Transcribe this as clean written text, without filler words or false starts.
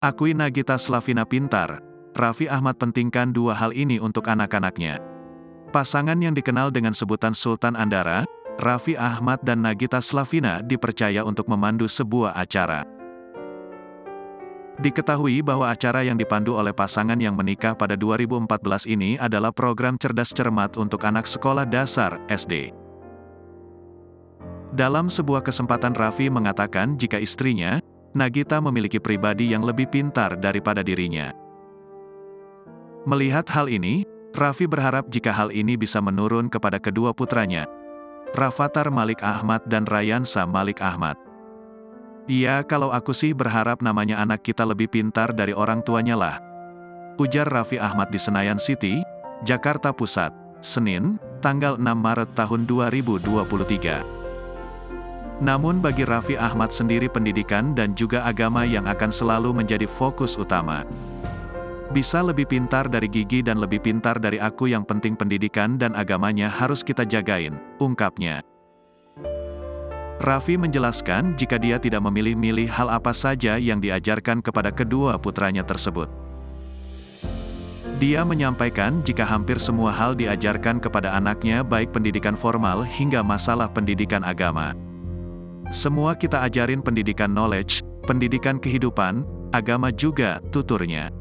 Akui Nagita Slavina pintar, Raffi Ahmad pentingkan dua hal ini untuk anak-anaknya. Pasangan yang dikenal dengan sebutan Sultan Andara, Raffi Ahmad dan Nagita Slavina dipercaya untuk memandu sebuah acara. Diketahui bahwa acara yang dipandu oleh pasangan yang menikah pada 2014 ini adalah program cerdas cermat untuk anak sekolah dasar, SD. Dalam sebuah kesempatan Raffi mengatakan jika istrinya, Nagita memiliki pribadi yang lebih pintar daripada dirinya. Melihat hal ini, Raffi berharap jika hal ini bisa menurun kepada kedua putranya, Rafathar Malik Ahmad dan Rayansa Malik Ahmad. "Iya, kalau aku sih berharap namanya anak kita lebih pintar dari orang tuanya lah," ujar Raffi Ahmad di Senayan City, Jakarta Pusat, Senin, tanggal 6 Maret tahun 2023. Namun bagi Raffi Ahmad sendiri pendidikan dan juga agama yang akan selalu menjadi fokus utama. "Bisa lebih pintar dari Gigi dan lebih pintar dari aku, yang penting pendidikan dan agamanya harus kita jagain," ungkapnya. Raffi menjelaskan jika dia tidak memilih-milih hal apa saja yang diajarkan kepada kedua putranya tersebut. Dia menyampaikan jika hampir semua hal diajarkan kepada anaknya, baik pendidikan formal hingga masalah pendidikan agama. "Semua kita ajarin pendidikan knowledge, pendidikan kehidupan, agama juga," tuturnya.